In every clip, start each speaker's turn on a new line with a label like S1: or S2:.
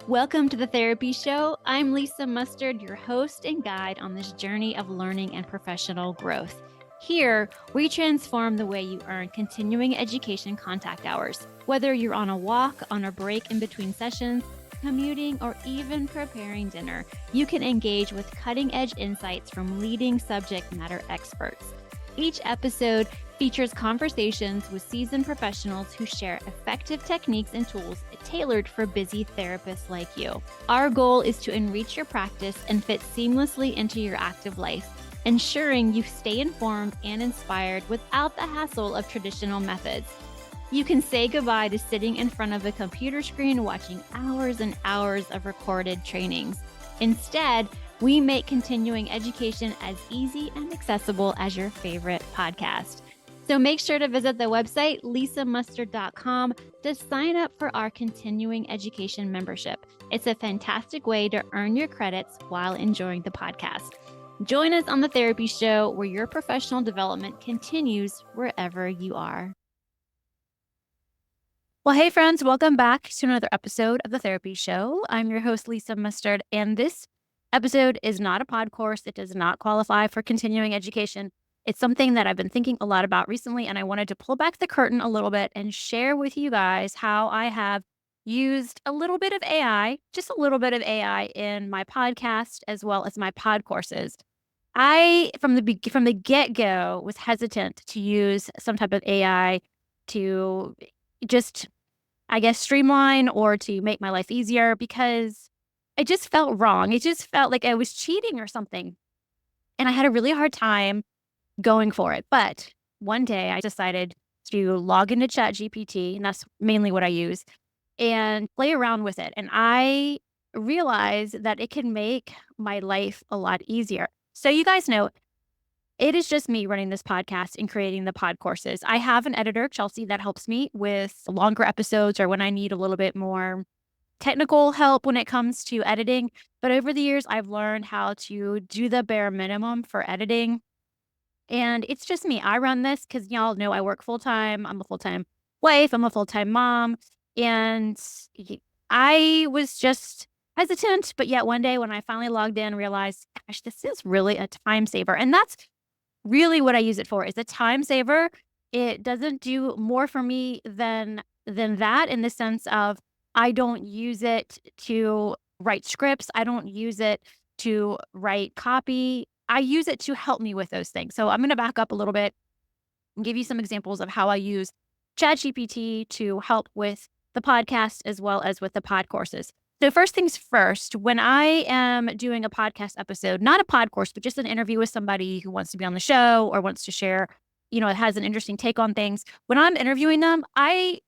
S1: Welcome to the Therapy Show. I'm Lisa Mustard, your host and guide on this journey of learning and professional growth. Here, we transform the way you earn continuing education contact hours. Whether you're on a walk, on a break in between sessions, commuting, or even preparing dinner, you can engage with cutting-edge insights from leading subject matter experts. Each episode features conversations with seasoned professionals who share effective techniques and tools tailored for busy therapists like you. Our goal is to enrich your practice and fit seamlessly into your active life, ensuring you stay informed and inspired without the hassle of traditional methods. You can say goodbye to sitting in front of a computer screen watching hours and hours of recorded trainings. Instead, we make continuing education as easy and accessible as your favorite podcast. So make sure to visit the website, lisamustard.com, to sign up for our continuing education membership. It's a fantastic way to earn your credits while enjoying the podcast. Join us on the Therapy Show, where your professional development continues wherever you are. Well, hey friends, welcome back to another episode of the Therapy Show. I'm your host, Lisa Mustard, and this episode is not a pod course. It does not qualify for continuing education. It's something that I've been thinking a lot about recently, and I wanted to pull back the curtain a little bit and share with you guys how I have used a little bit of AI, just a little bit of AI in my podcast as well as my pod courses. I, from the get-go, was hesitant to use some type of AI to just, I guess, streamline or to make my life easier because it just felt wrong. It just felt like I was cheating or something. And I had a really hard time going for it. But one day I decided to log into ChatGPT, and that's mainly what I use, and play around with it. And I realized that it can make my life a lot easier. So you guys know, it is just me running this podcast and creating the pod courses. I have an editor, Chelsea, that helps me with longer episodes or when I need a little bit more technical help when it comes to editing. But over the years, I've learned how to do the bare minimum for editing. And it's just me. I run this because y'all know I work full time. I'm a full time wife. I'm a full time mom. And I was just hesitant. But yet one day when I finally logged in, realized, gosh, this is really a time saver. And that's really what I use it for, is a time saver. It doesn't do more for me than that, in the sense of I don't use it to write scripts. I don't use it to write copy. I use it to help me with those things. So I'm going to back up a little bit and give you some examples of how I use ChatGPT to help with the podcast as well as with the pod courses. So first things first, when I am doing a podcast episode, not a pod course, but just an interview with somebody who wants to be on the show or wants to share, has an interesting take on things. When I'm interviewing them, I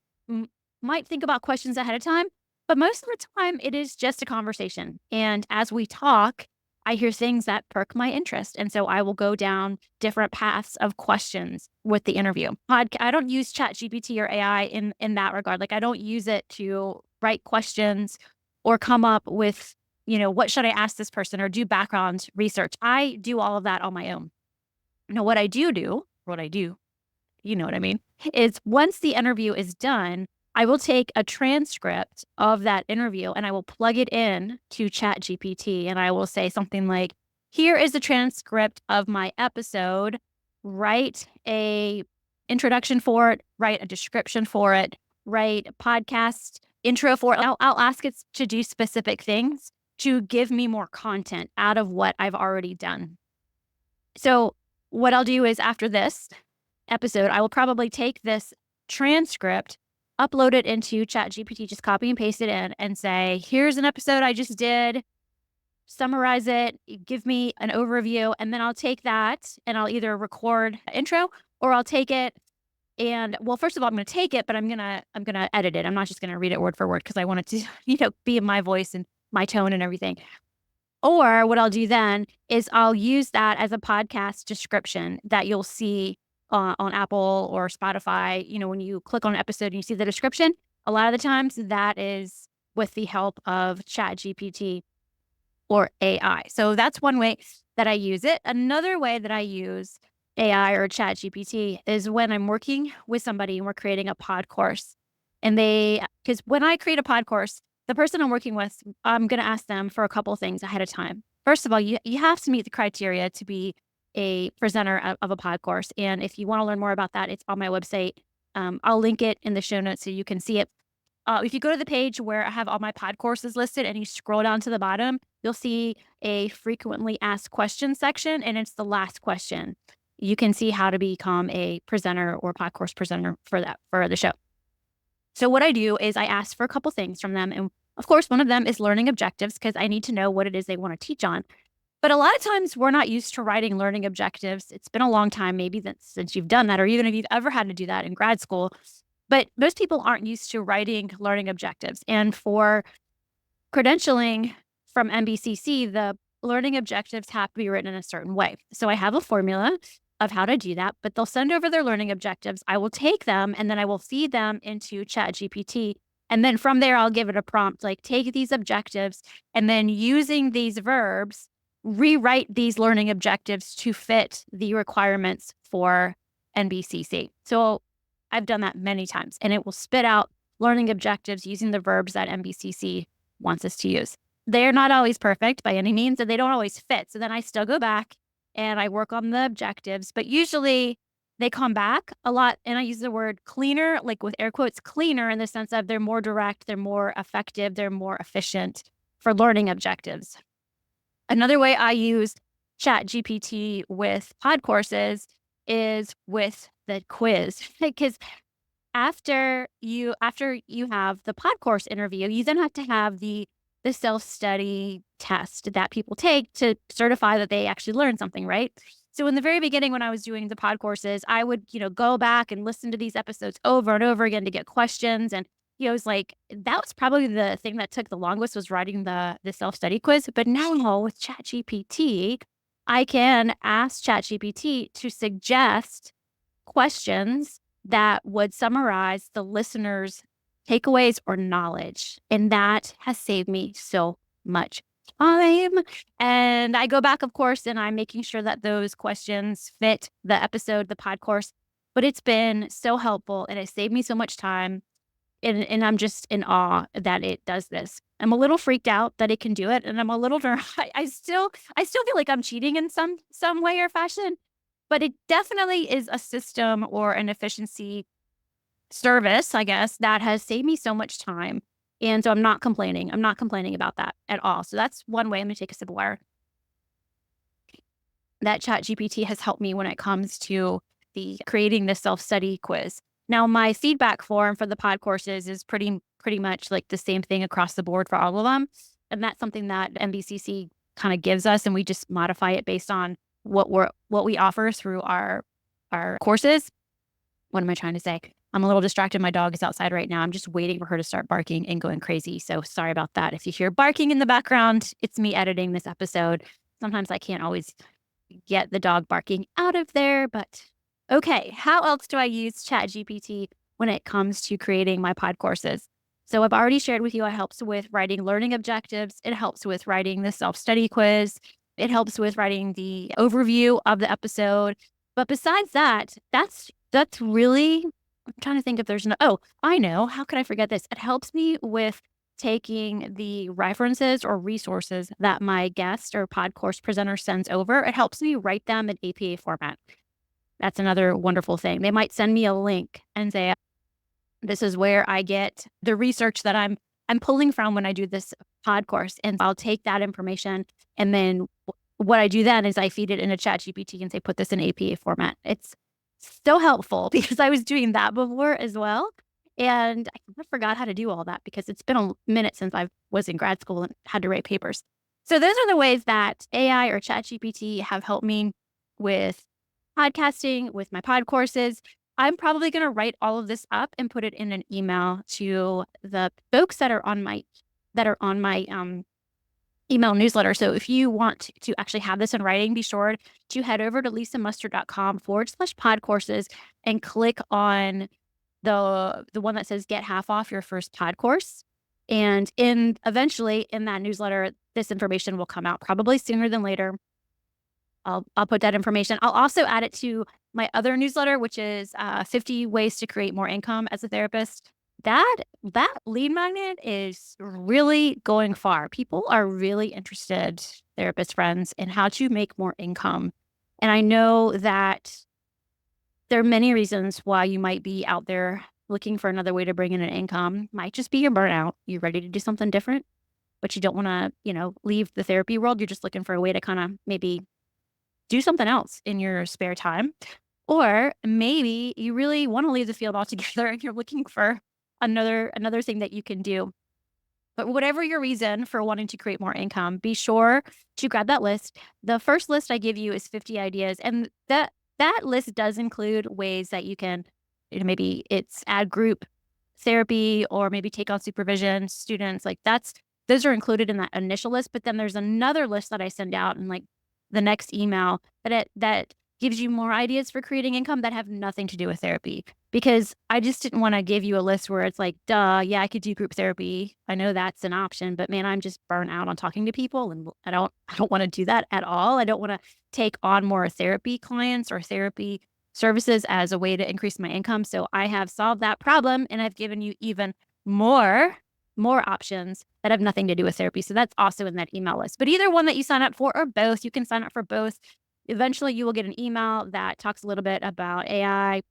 S1: might think about questions ahead of time, but most of the time it is just a conversation. And as we talk, I hear things that perk my interest. And so I will go down different paths of questions with the interview. I don't use ChatGPT or AI in that regard. Like, I don't use it to write questions or come up with, what should I ask this person or do background research. I do all of that on my own. Now, what I do, you know what I mean, is once the interview is done, I will take a transcript of that interview and I will plug it in to ChatGPT, and I will say something like, here is the transcript of my episode. Write a introduction for it, write a description for it, write a podcast intro for it. I'll ask it to do specific things to give me more content out of what I've already done. So what I'll do is, after this episode, I will probably take this transcript, upload it into ChatGPT, just copy and paste it in and say, here's an episode I just did, summarize it, give me an overview. And then I'll take that and I'll either record an intro or I'll take it and, well, first of all, I'm going to take it, but I'm going to edit it. I'm not just going to read it word for word because I want it to, be in my voice and my tone and everything. Or what I'll do then is I'll use that as a podcast description that you'll see on Apple or Spotify. When you click on an episode and you see the description, a lot of the times that is with the help of ChatGPT or AI. So that's one way that I use it. Another way that I use AI or ChatGPT is when I'm working with somebody and we're creating a pod course. And because when I create a pod course, the person I'm working with, I'm going to ask them for a couple of things ahead of time. First of all, you have to meet the criteria to be a presenter of a pod course. And if you want to learn more about that, it's on my website. I'll link it in the show notes so you can see it. If you go to the page where I have all my pod courses listed and you scroll down to the bottom, you'll see a frequently asked questions section, and it's the last question. You can see how to become a presenter or pod course presenter for the show. So what I do is I ask for a couple things from them. And of course, one of them is learning objectives because I need to know what it is they want to teach on. But a lot of times we're not used to writing learning objectives. It's been a long time, maybe since you've done that, or even if you've ever had to do that in grad school. But most people aren't used to writing learning objectives. And for credentialing from NBCC, the learning objectives have to be written in a certain way. So I have a formula of how to do that, but they'll send over their learning objectives. I will take them and then I will feed them into ChatGPT. And then from there, I'll give it a prompt like, take these objectives and then using these verbs, rewrite these learning objectives to fit the requirements for NBCC. So I've done that many times, and it will spit out learning objectives using the verbs that NBCC wants us to use. They're not always perfect by any means, and they don't always fit. So then I still go back and I work on the objectives, but usually they come back a lot. And I use the word cleaner, like with air quotes, cleaner in the sense of they're more direct, they're more effective, they're more efficient for learning objectives. Another way I use ChatGPT with pod courses is with the quiz, because after you have the pod course interview, you then have to have the self-study test that people take to certify that they actually learned something, right? So in the very beginning, when I was doing the pod courses, I would, go back and listen to these episodes over and over again to get questions. And, it was like, that was probably the thing that took the longest was writing the self-study quiz. But now with ChatGPT, I can ask ChatGPT to suggest questions that would summarize the listener's takeaways or knowledge. And that has saved me so much time. And I go back, of course, and I'm making sure that those questions fit the episode, the pod course. But it's been so helpful and it saved me so much time. And I'm just in awe that it does this. I'm a little freaked out that it can do it. And I'm a little, I still feel like I'm cheating in some way or fashion. But it definitely is a system or an efficiency service, I guess, that has saved me so much time. And so I'm not complaining. I'm not complaining about that at all. So that's one way. I'm going to take a sip of water. That ChatGPT has helped me when it comes to the creating the self-study quiz. Now, my feedback form for the pod courses is pretty much like the same thing across the board for all of them. And that's something that NBCC kind of gives us, and we just modify it based on what we offer through our courses. What am I trying to say? I'm a little distracted. My dog is outside right now. I'm just waiting for her to start barking and going crazy. So sorry about that. If you hear barking in the background, it's me editing this episode. Sometimes I can't always get the dog barking out of there, but okay. How else do I use ChatGPT when it comes to creating my pod courses? So I've already shared with you, it helps with writing learning objectives. It helps with writing the self-study quiz. It helps with writing the overview of the episode. But besides that, that's really, I'm trying to think if there's I know. How could I forget this? It helps me with taking the references or resources that my guest or pod course presenter sends over. It helps me write them in APA format. That's another wonderful thing. They might send me a link and say, this is where I get the research that I'm pulling from when I do this pod course. And I'll take that information. And then what I do then is I feed it in a ChatGPT and say, put this in APA format. It's so helpful because I was doing that before as well. And I forgot how to do all that because it's been a minute since I was in grad school and had to write papers. So those are the ways that AI or ChatGPT have helped me with podcasting, with my pod courses. I'm probably going to write all of this up and put it in an email to the folks that are on my email newsletter. So if you want to actually have this in writing, be sure to head over to lisamustard.com/pod courses and click on the one that says get half off your first pod course. And eventually in that newsletter, this information will come out probably sooner than later. I'll put that information. I'll also add it to my other newsletter, which is 50 ways to create more income as a therapist. that lead magnet is really going far. People are really interested, therapist friends, in how to make more income. And I know that there are many reasons why you might be out there looking for another way to bring in an income. Might just be your burnout. You're ready to do something different, but you don't want to, leave the therapy world. You're just looking for a way to kind of maybe do something else in your spare time. Or maybe you really want to leave the field altogether and you're looking for another thing that you can do. But whatever your reason for wanting to create more income, be sure to grab that list. The first list I give you is 50 ideas, and that list does include ways that you can, maybe it's add group therapy or maybe take on supervision students. Like those are included in that initial list. But then there's another list that I send out in like the next email that gives you more ideas for creating income that have nothing to do with therapy. Because I just didn't want to give you a list where it's like, duh, yeah, I could do group therapy. I know that's an option, but man, I'm just burnt out on talking to people and I don't want to do that at all. I don't want to take on more therapy clients or therapy services as a way to increase my income. So I have solved that problem and I've given you even more options that have nothing to do with therapy. So that's also in that email list. But either one that you sign up for or both, you can sign up for both. Eventually you will get an email that talks a little bit about AI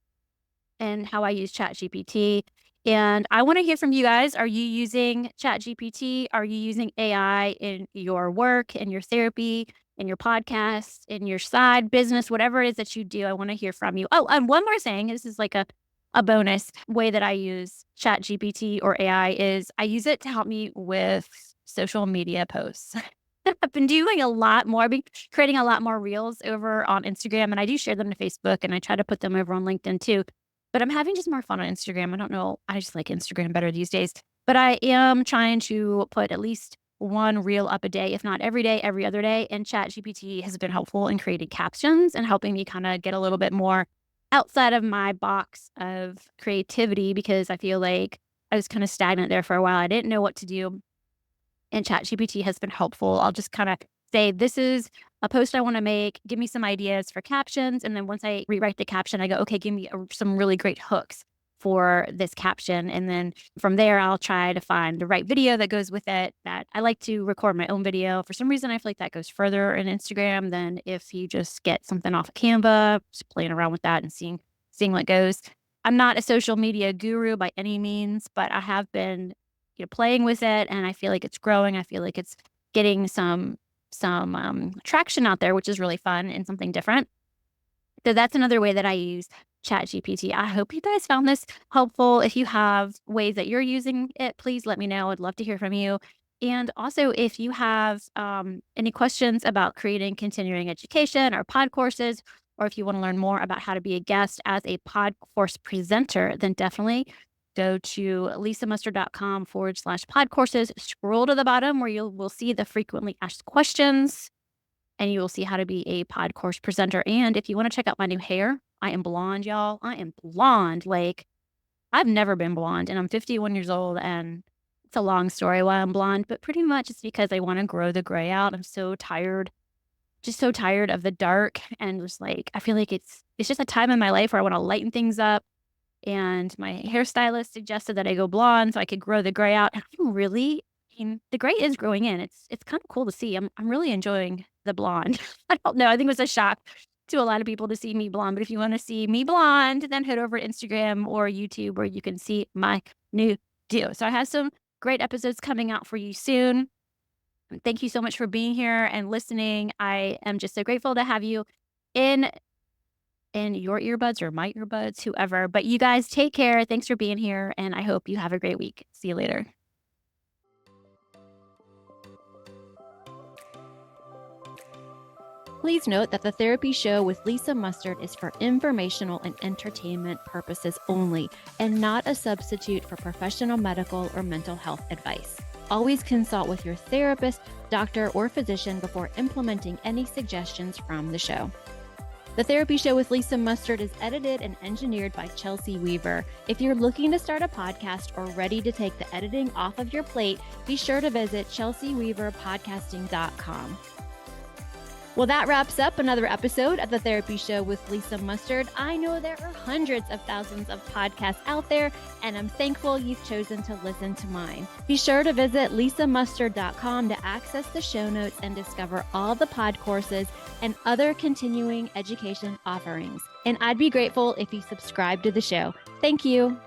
S1: and how I use ChatGPT. And I want to hear from you guys. Are you using ChatGPT? Are you using AI in your work, in your therapy, in your podcast, in your side business, whatever it is that you do? I want to hear from you. Oh, and one more thing. This is like a bonus way that I use ChatGPT or AI is I use it to help me with social media posts. I've been doing a lot more. I've been creating a lot more reels over on Instagram, and I do share them to Facebook, and I try to put them over on LinkedIn too. But I'm having just more fun on Instagram. I don't know. I just like Instagram better these days. But I am trying to put at least one reel up a day, if not every day, every other day. And ChatGPT has been helpful in creating captions and helping me kind of get a little bit more outside of my box of creativity because I feel like I was kind of stagnant there for a while. I didn't know what to do. And ChatGPT has been helpful. I'll just kind of say, this is a post I want to make. Give me some ideas for captions. And then once I rewrite the caption, I go, okay, give me some really great hooks for this caption. And then from there, I'll try to find the right video that goes with it. That I like to record my own video. For some reason, I feel like that goes further in Instagram than if you just get something off of Canva, just playing around with that and seeing what goes. I'm not a social media guru by any means, but I have been playing with it, and I feel like it's growing. I feel like it's getting some traction out there, which is really fun and something different. So that's another way that I use ChatGPT. I hope you guys found this helpful. If you have ways that you're using it, please let me know. I'd love to hear from you. And also, if you have any questions about creating continuing education or pod courses, or if you want to learn more about how to be a guest as a pod course presenter, then definitely go to lisamustard.com/pod courses. Scroll to the bottom where you will see the frequently asked questions and you will see how to be a pod course presenter. And if you want to check out my new hair, I am blonde, y'all. I am blonde. Like, I've never been blonde and I'm 51 years old and it's a long story why I'm blonde, but pretty much it's because I want to grow the gray out. I'm so tired, just so tired of the dark and just like, I feel like it's just a time in my life where I want to lighten things up. And my hairstylist suggested that I go blonde so I could grow the gray out. And the gray is growing in. It's kind of cool to see. I'm really enjoying the blonde. I don't know. I think it was a shock to a lot of people to see me blonde. But if you want to see me blonde, then head over to Instagram or YouTube where you can see my new do. So I have some great episodes coming out for you soon. Thank you so much for being here and listening. I am just so grateful to have you in your earbuds or my earbuds, whoever. But you guys take care. Thanks for being here. And I hope you have a great week. See you later. Please note that the Therapy Show with Lisa Mustard is for informational and entertainment purposes only and not a substitute for professional medical or mental health advice. Always consult with your therapist, doctor, or physician before implementing any suggestions from the show. The Therapy Show with Lisa Mustard is edited and engineered by Chelsea Weaver. If you're looking to start a podcast or ready to take the editing off of your plate, be sure to visit chelseaweaverpodcasting.com. Well, that wraps up another episode of The Therapy Show with Lisa Mustard. I know there are hundreds of thousands of podcasts out there, and I'm thankful you've chosen to listen to mine. Be sure to visit lisamustard.com to access the show notes and discover all the pod courses and other continuing education offerings. And I'd be grateful if you subscribe to the show. Thank you.